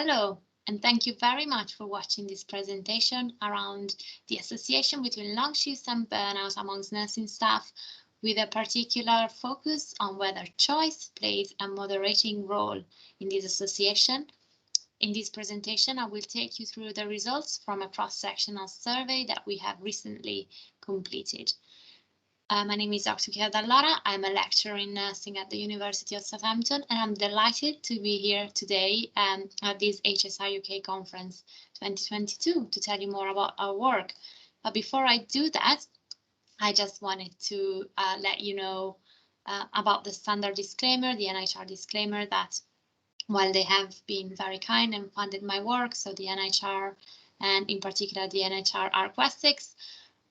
Hello, and thank you very much for watching this presentation around the association between long shifts and burnout amongst nursing staff, with a particular focus on whether choice plays a moderating role in this association. In this presentation, I will take you through the results from a cross-sectional survey that we have recently completed. My name is Dr. Chiara Dall'Ora. I'm a lecturer in nursing at the University of Southampton, and I'm delighted to be here today at this HSI UK Conference 2022 to tell you more about our work. But before I do that, I just wanted to let you know about the standard disclaimer, the NHR disclaimer, that while they have been very kind and funded my work, so the NHR and in particular the NHR ArcWessex,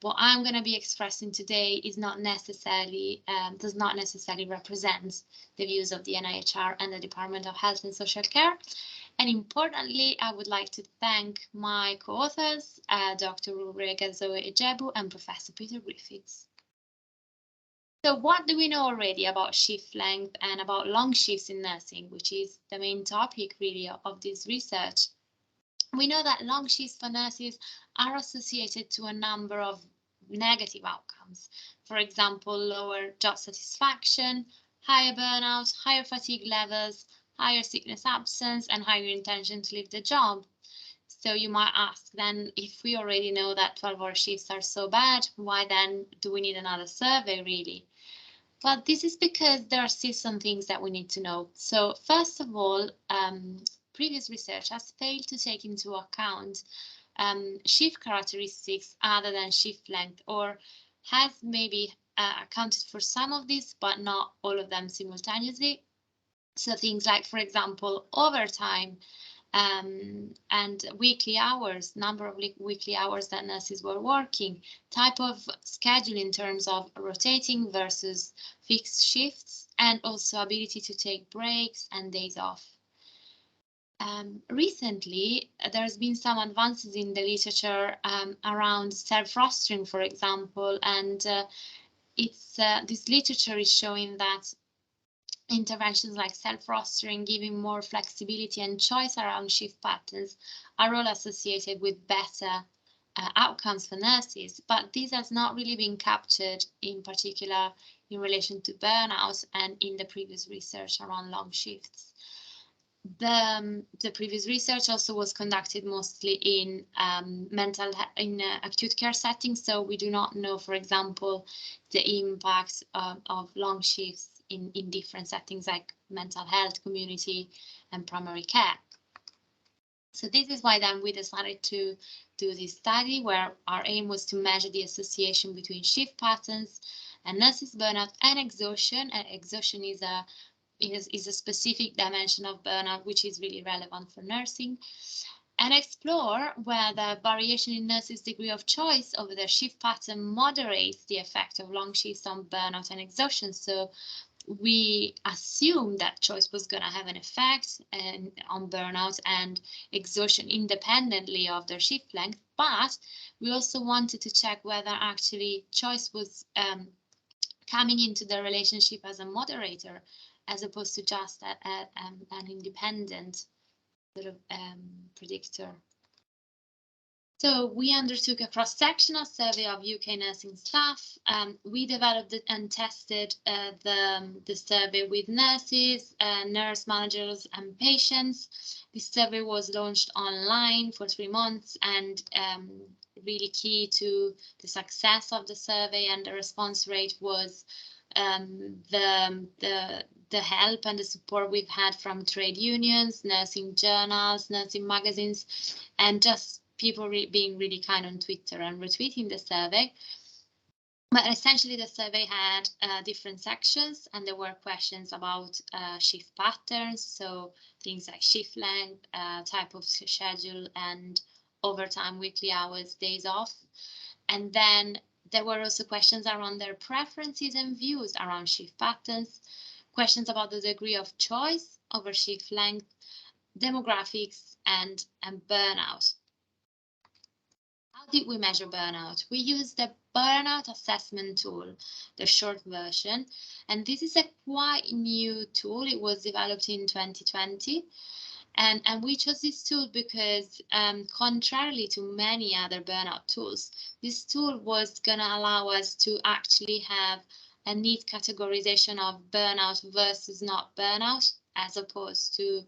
what I'm going to be expressing today is not necessarily, does not necessarily represent the views of the NIHR and the Department of Health and Social Care. And importantly, I would like to thank my co-authors, Dr. Ulrika Zoe Ejebu and Professor Peter Griffiths. So what do we know already about shift length and about long shifts in nursing, which is the main topic really of this research? We know that long shifts for nurses are associated to a number of negative outcomes. For example, lower job satisfaction, higher burnout, higher fatigue levels, higher sickness absence, and higher intention to leave the job. So you might ask then, if we already know that 12-hour shifts are so bad, why then do we need another survey really? Well, this is because there are still some things that we need to know. So first of all, previous research has failed to take into account shift characteristics other than shift length, or has maybe accounted for some of these, but not all of them simultaneously. So things like, for example, overtime and weekly hours, number of weekly hours that nurses were working, type of schedule in terms of rotating versus fixed shifts, and also ability to take breaks and days off. Recently, there's been some advances in the literature around self-rostering, for example, and this literature is showing that interventions like self-rostering, giving more flexibility and choice around shift patterns, are all associated with better outcomes for nurses, but this has not really been captured, in particular in relation to burnout and in the previous research around long shifts. The previous research also was conducted mostly in acute care settings, so we do not know, for example, the impacts of long shifts in different settings like mental health, community, and primary care. So this is why then we decided to do this study, where our aim was to measure the association between shift patterns and nurses' burnout and exhaustion. And exhaustion is a specific dimension of burnout, which is really relevant for nursing, and explore whether variation in nurses' degree of choice over their shift pattern moderates the effect of long shifts on burnout and exhaustion. So we assumed that choice was going to have an effect on burnout and exhaustion independently of their shift length, but we also wanted to check whether actually choice was coming into the relationship as a moderator, as opposed to just an independent sort of predictor. So we undertook a cross-sectional survey of UK nursing staff. We developed and tested the survey with nurses, nurse managers, and patients. This survey was launched online for 3 months, and really key to the success of the survey and the response rate was the help and the support we've had from trade unions, nursing journals, nursing magazines, and just people being really kind on Twitter and retweeting the survey. But essentially the survey had different sections, and there were questions about shift patterns, so things like shift length, type of schedule, and overtime, weekly hours, days off. And then there were also questions around their preferences and views around shift patterns, questions about the degree of choice over shift length, demographics, and burnout. How did we measure burnout? We used the burnout assessment tool, the short version, and this is a quite new tool. It was developed in 2020, And we chose this tool because contrarily to many other burnout tools, this tool was going to allow us to actually have a neat categorization of burnout versus not burnout, as opposed to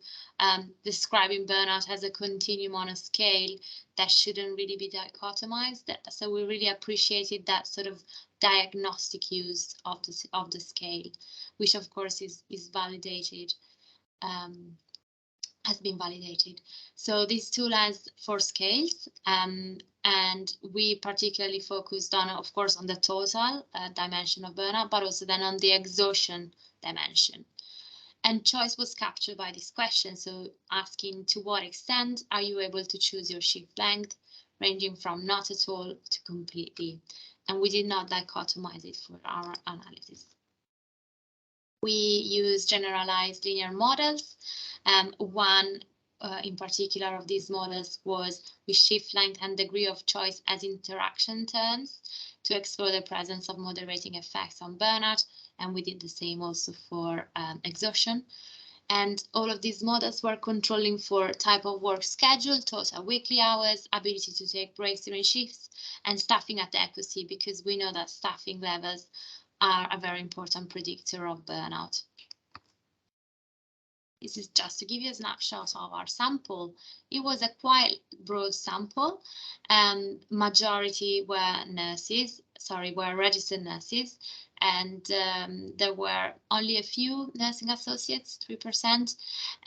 describing burnout as a continuum on a scale that shouldn't really be dichotomized. So we really appreciated that sort of diagnostic use of the scale, which of course is validated. Has been validated. So this tool has 4 scales, and we particularly focused on, of course, on the total dimension of burnout, but also then on the exhaustion dimension. And choice was captured by this question, so asking to what extent are you able to choose your shift length, ranging from not at all to completely. And we did not dichotomize it for our analysis. We use generalized linear models. One in particular of these models was with shift length and degree of choice as interaction terms to explore the presence of moderating effects on burnout. And we did the same also for exhaustion. And all of these models were controlling for type of work schedule, total weekly hours, ability to take breaks during shifts, and staffing adequacy, because we know that staffing levels are a very important predictor of burnout. This is just to give you a snapshot of our sample. It was a quite broad sample. Majority were registered nurses, and there were only a few nursing associates, 3%,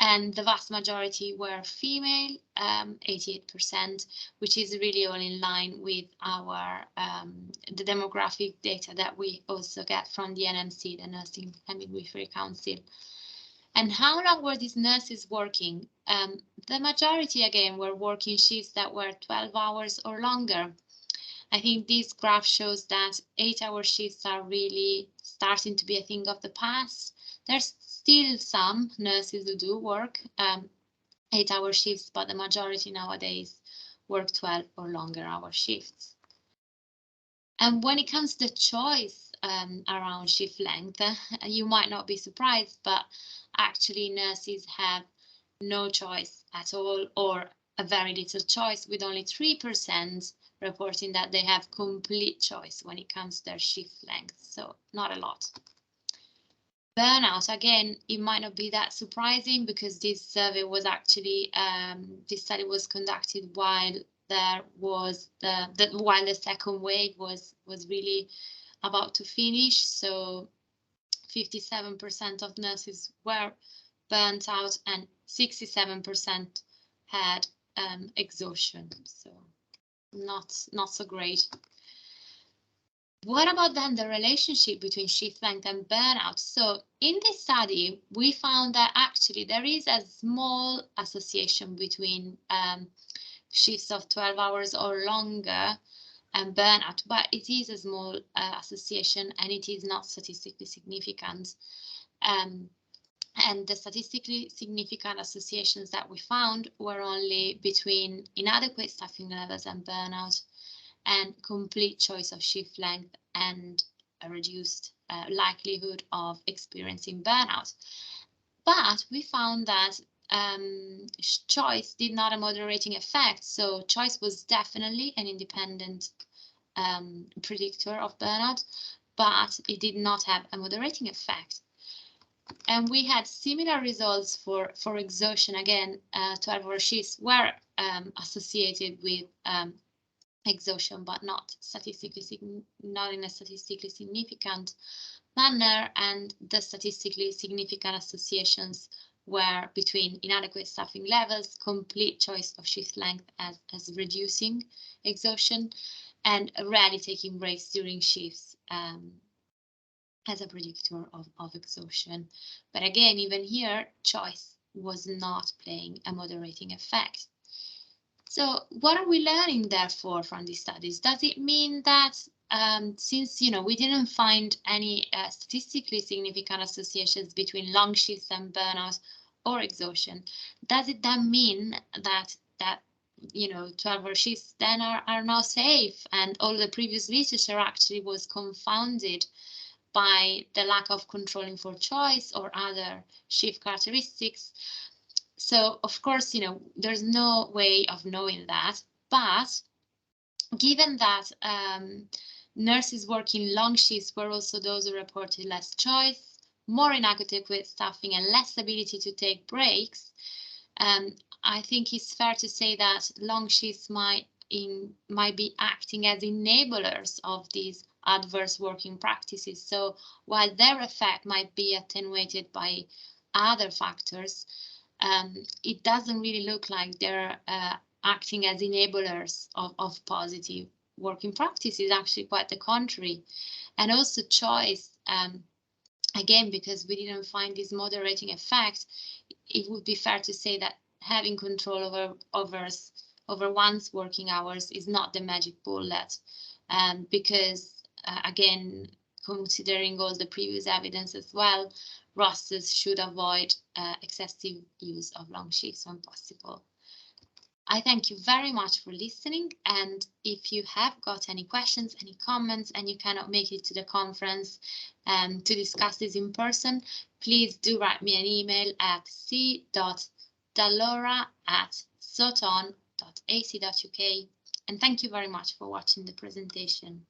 and the vast majority were female, 88%, which is really all in line with our the demographic data that we also get from the NMC, the Nursing and Midwifery Council. And how long were these nurses working? The majority, again, were working shifts that were 12 hours or longer. I think this graph shows that 8-hour shifts are really starting to be a thing of the past. There's still some nurses who do work 8-hour shifts, but the majority nowadays work 12 or longer hour shifts. And when it comes to choice around shift length, you might not be surprised, but actually nurses have no choice at all, or a very little choice, with only 3% reporting that they have complete choice when it comes to their shift length. So not a lot. Burnout, again, it might not be that surprising, because this survey was actually, this study was conducted while there was while the second wave was really about to finish. So 57% of nurses were burnt out and 67% had exhaustion. So not so great. What about then the relationship between shift length and burnout? So in this study, we found that actually there is a small association between shifts of 12 hours or longer and burnout, but it is a small association, and it is not statistically significant. And the statistically significant associations that we found were only between inadequate staffing levels and burnout, and complete choice of shift length, and a reduced likelihood of experiencing burnout. But we found that choice did not have a moderating effect. So choice was definitely an independent predictor of burnout, but it did not have a moderating effect. And we had similar results for exhaustion. Again, 12-hour shifts were associated with exhaustion, but not in a statistically significant manner. And the statistically significant associations were between inadequate staffing levels, complete choice of shift length as reducing exhaustion, and rarely taking breaks during shifts as a predictor of exhaustion. But again, even here, choice was not playing a moderating effect. So what are we learning, therefore, from these studies? Does it mean that since we didn't find any statistically significant associations between long shifts and burnout or exhaustion, does it then mean that 12-hour shifts then are now safe, and all the previous literature actually was confounded by the lack of controlling for choice or other shift characteristics? So of course, there's no way of knowing that, but given that nurses working long shifts were also those who reported less choice, more inadequate staffing, and less ability to take breaks, I think it's fair to say that long shifts might be acting as enablers of these adverse working practices. So while their effect might be attenuated by other factors, it doesn't really look like they're acting as enablers of positive working practices, actually quite the contrary. And also choice, again, because we didn't find this moderating effect, it would be fair to say that having control over one's working hours is not the magic bullet, because again, considering all the previous evidence as well, rosters should avoid excessive use of long shifts when possible. I thank you very much for listening, and if you have got any questions, any comments, and you cannot make it to the conference to discuss this in person, please do write me an email at c.dall'ora@soton.ac.uk, and thank you very much for watching the presentation.